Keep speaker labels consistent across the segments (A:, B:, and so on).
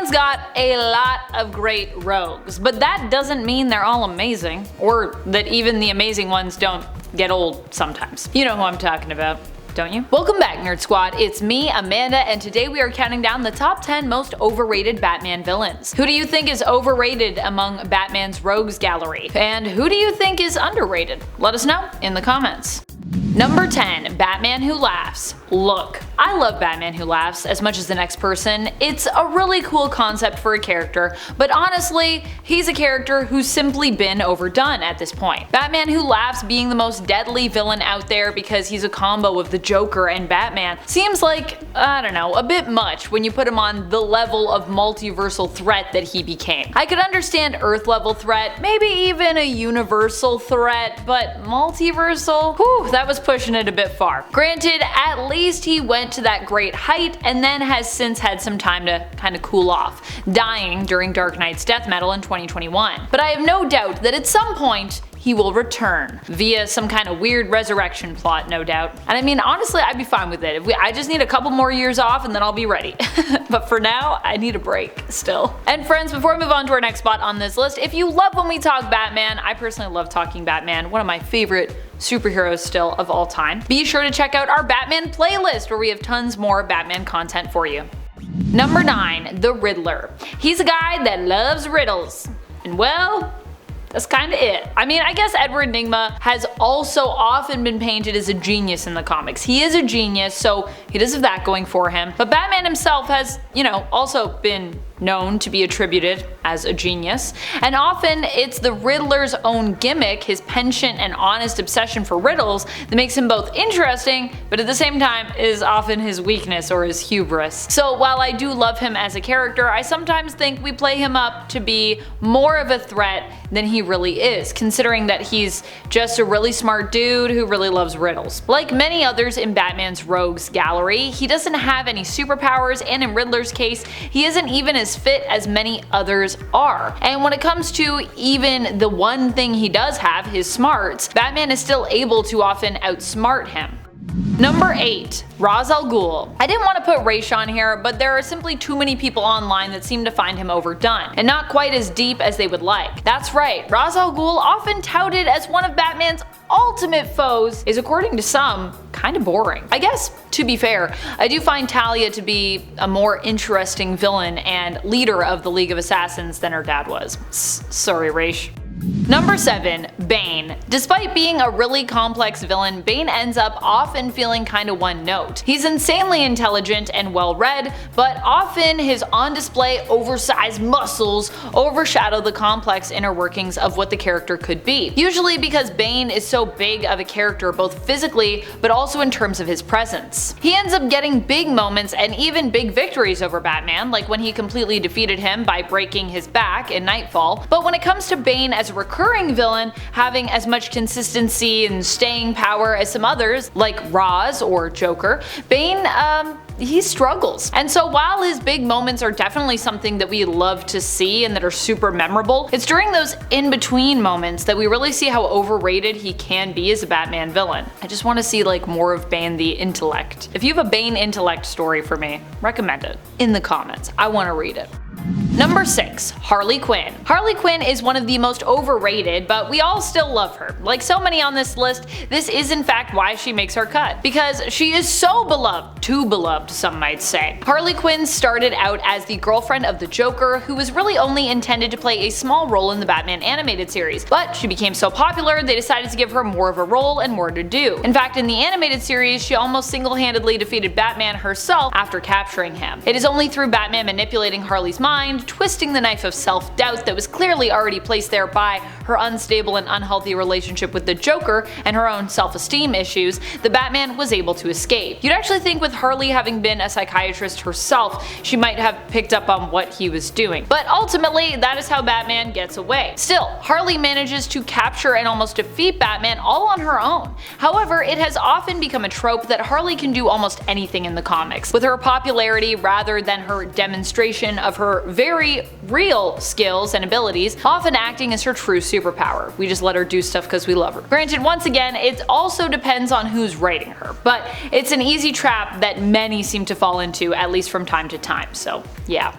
A: Batman's got a lot of great rogues, but that doesn't mean they're all amazing, or that even the amazing ones don't get old sometimes. You know who I'm talking about, don't you? Welcome back, Nerd Squad. It's me, Amanda, and today we are counting down the top 10 most overrated Batman villains. Who do you think is overrated among Batman's rogues gallery? And who do you think is underrated? Let us know in the comments. Number 10. Batman Who Laughs. Look, I love Batman Who Laughs as much as the next person. It's a really cool concept for a character, but honestly, he's a character who's simply been overdone at this point. Batman Who Laughs being the most deadly villain out there because he's a combo of the Joker and Batman seems like, I don't know, a bit much when you put him on the level of multiversal threat that he became. I could understand Earth level threat, maybe even a universal threat, but multiversal? Whew, that was pushing it a bit far. Granted, at least he went to that great height and then has since had some time to kinda cool off, dying during Dark Knight's death metal in 2021. But I have no doubt that at some point, he will return, via some kind of weird resurrection plot, no doubt. And I mean, honestly, I'd be fine with it. I just need a couple more years off and then I'll be ready. But for now, I need a break still. And friends, before we move on to our next spot on this list, if you love when we talk Batman, I personally love talking Batman, one of my favorite superheroes still of all time, be sure to check out our Batman playlist where we have tons more Batman content for you. Number 9. The Riddler. He's a guy that loves riddles. And well, that's kinda it. I mean, I guess Edward Nygma has also often been painted as a genius in the comics. He is a genius, so he does have that going for him. But Batman himself has, also been known to be attributed as a genius. And often it's the Riddler's own gimmick, his penchant and honest obsession for riddles, that makes him both interesting, but at the same time is often his weakness or his hubris. So while I do love him as a character, I sometimes think we play him up to be more of a threat than he really is, considering that he's just a really smart dude who really loves riddles. Like many others in Batman's rogues gallery, he doesn't have any superpowers, and in Riddler's case, he isn't even as fit as many others are. And when it comes to even the one thing he does have, his smarts, Batman is still able to often outsmart him. Number 8. Ra's al Ghul. I didn't want to put Ra's on here, but there are simply too many people online that seem to find him overdone, and not quite as deep as they would like. That's right, Ra's al Ghul, often touted as one of Batman's ultimate foes, is according to some, kinda boring. I guess, to be fair, I do find Talia to be a more interesting villain and leader of the League of Assassins than her dad was. Sorry, Ra's. Number 7. Bane. Despite being a really complex villain, Bane ends up often feeling kinda one note. He's insanely intelligent and well read, but often his on display oversized muscles overshadow the complex inner workings of what the character could be. Usually because Bane is so big of a character both physically but also in terms of his presence. He ends up getting big moments and even big victories over Batman, like when he completely defeated him by breaking his back in Nightfall, but when it comes to Bane as a recurring villain having as much consistency and staying power as some others, like Ra's or Joker, Bane, he struggles. And so while his big moments are definitely something that we love to see and that are super memorable, it's during those in-between moments that we really see how overrated he can be as a Batman villain. I just want to see more of Bane the intellect. If you have a Bane intellect story for me, recommend it in the comments. I want to read it. Number 6. Harley Quinn. Harley Quinn is one of the most overrated, but we all still love her. Like so many on this list, this is in fact why she makes her cut. Because she is so beloved, too beloved some might say. Harley Quinn started out as the girlfriend of the Joker, who was really only intended to play a small role in the Batman animated series, but she became so popular they decided to give her more of a role and more to do. In fact, in the animated series, she almost single-handedly defeated Batman herself after capturing him. It is only through Batman manipulating Harley's mind, twisting the knife of self-doubt that was clearly already placed there by her unstable and unhealthy relationship with the Joker and her own self-esteem issues, the Batman was able to escape. You'd actually think with Harley having been a psychiatrist herself, she might have picked up on what he was doing. But ultimately, that is how Batman gets away. Still, Harley manages to capture and almost defeat Batman all on her own. However, it has often become a trope that Harley can do almost anything in the comics, with her popularity rather than her demonstration of her very real skills and abilities, often acting as her true superpower. We just let her do stuff because we love her. Granted, once again, it also depends on who's writing her, but it's an easy trap that many seem to fall into, at least from time to time, so yeah.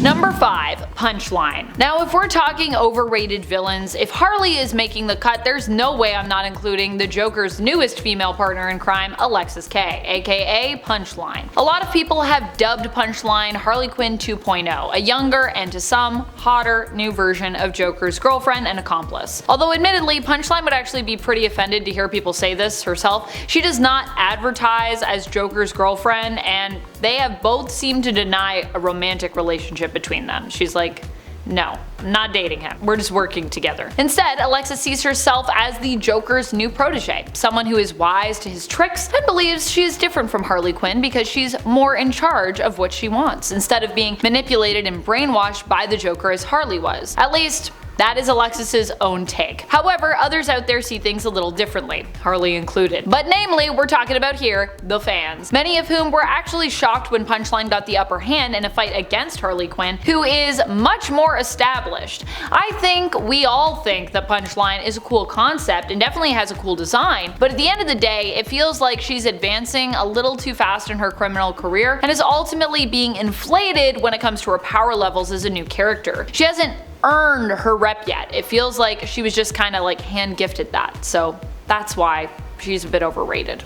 A: Number 5. Punchline. Now if we're talking overrated villains, if Harley is making the cut, there's no way I'm not including the Joker's newest female partner in crime, Alexis Kay, aka Punchline. A lot of people have dubbed Punchline Harley Quinn 2.0, a younger and to some, hotter new version of Joker's girlfriend and accomplice. Although admittedly, Punchline would actually be pretty offended to hear people say this herself. She does not advertise as Joker's girlfriend, and they have both seemed to deny a romantic relationship between them. She's like, no, I'm not dating him. We're just working together. Instead, Alexis sees herself as the Joker's new protege, someone who is wise to his tricks and believes she is different from Harley Quinn because she's more in charge of what she wants, instead of being manipulated and brainwashed by the Joker as Harley was. At least, that is Alexis's own take. However, others out there see things a little differently, Harley included. But namely, we're talking about here, the fans. Many of whom were actually shocked when Punchline got the upper hand in a fight against Harley Quinn, who is much more established. I think we all think that Punchline is a cool concept and definitely has a cool design, but at the end of the day, it feels like she's advancing a little too fast in her criminal career and is ultimately being inflated when it comes to her power levels as a new character. She hasn't earned her rep yet. It feels like she was just kind of like hand gifted that, so that's why she's a bit overrated.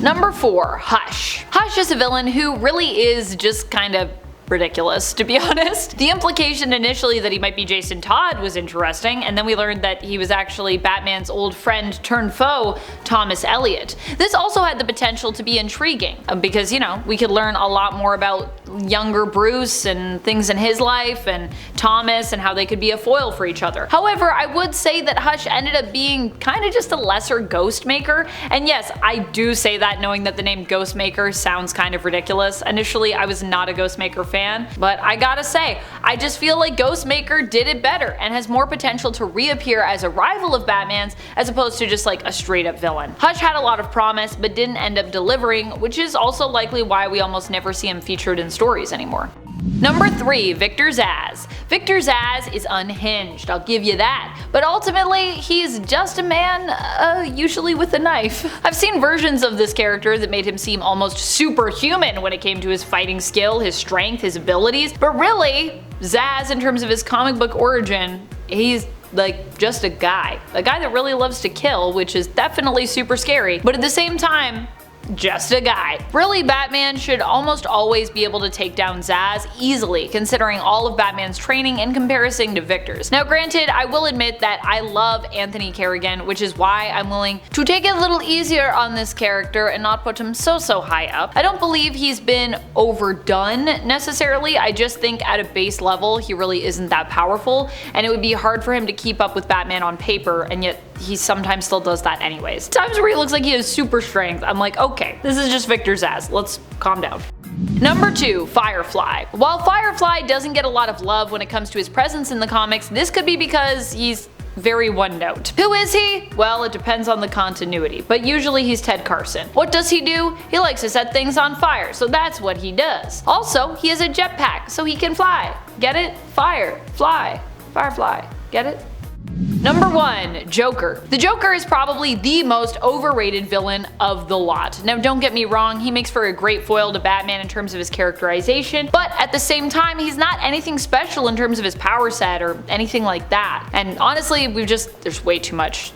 A: Number 4. Hush. Hush is a villain who really is just kind of ridiculous, to be honest. The implication initially that he might be Jason Todd was interesting, and then we learned that he was actually Batman's old friend turned foe, Thomas Elliot. This also had the potential to be intriguing, because, you know, we could learn a lot more about younger Bruce and things in his life, and Thomas, and how they could be a foil for each other. However, I would say that Hush ended up being kind of just a lesser Ghostmaker, and yes, I do say that knowing that the name Ghostmaker sounds kind of ridiculous. Initially, I was not a Ghostmaker fan, but I gotta say, I just feel like Ghostmaker did it better and has more potential to reappear as a rival of Batman's as opposed to just like a straight up villain. Hush had a lot of promise but didn't end up delivering, which is also likely why we almost never see him featured in stories anymore. Number 3. Victor Zsasz. Victor Zsasz is unhinged, I'll give you that, but ultimately he's just a man, usually with a knife. I've seen versions of this character that made him seem almost superhuman when it came to his fighting skill, his strength, his abilities, but really, Zsasz, in terms of his comic book origin, he's like just a guy that really loves to kill, which is definitely super scary, but at the same time, just a guy. Really, Batman should almost always be able to take down Zsasz easily, considering all of Batman's training in comparison to Victor's. Now granted, I will admit that I love Anthony Carrigan, which is why I'm willing to take it a little easier on this character and not put him so high up. I don't believe he's been overdone necessarily, I just think at a base level he really isn't that powerful, and it would be hard for him to keep up with Batman on paper, and yet he sometimes still does that anyways. Times where he looks like he has super strength, I'm like, okay, this is just Victor Zsasz, let's calm down. Number 2. Firefly. While Firefly doesn't get a lot of love when it comes to his presence in the comics, this could be because he's very one note. Who is he? Well, it depends on the continuity, but usually he's Ted Carson. What does he do? He likes to set things on fire, so that's what he does. Also, he has a jetpack, so he can fly. Get it? Fire. Fly. Firefly. Get it? Number 1. Joker. The Joker is probably the most overrated villain of the lot. Now don't get me wrong, he makes for a great foil to Batman in terms of his characterization, but at the same time he's not anything special in terms of his power set or anything like that. And honestly, there's way too much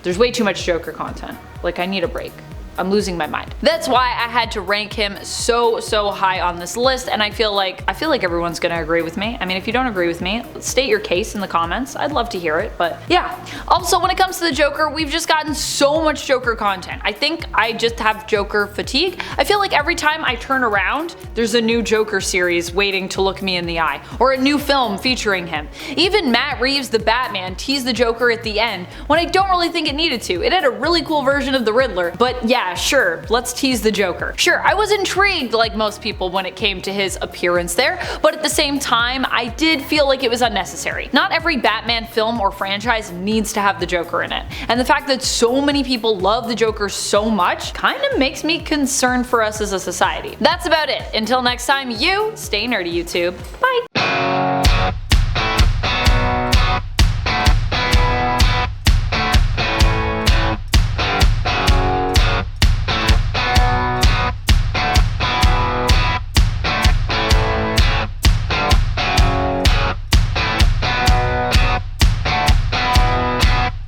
A: Joker content. Like, I need a break. I'm losing my mind. That's why I had to rank him so high on this list, and I feel like everyone's gonna agree with me. I mean, if you don't agree with me, state your case in the comments. I'd love to hear it, but yeah. Also, when it comes to the Joker, we've just gotten so much Joker content. I think I just have Joker fatigue. I feel like every time I turn around, there's a new Joker series waiting to look me in the eye, or a new film featuring him. Even Matt Reeves' The Batman teased the Joker at the end, when I don't really think it needed to. It had a really cool version of the Riddler, but yeah, sure, let's tease the Joker. Sure, I was intrigued like most people when it came to his appearance there, but at the same time, I did feel like it was unnecessary. Not every Batman film or franchise needs to have the Joker in it, and the fact that so many people love the Joker so much kinda makes me concerned for us as a society. That's about it. Until next time, you stay nerdy, YouTube. Bye!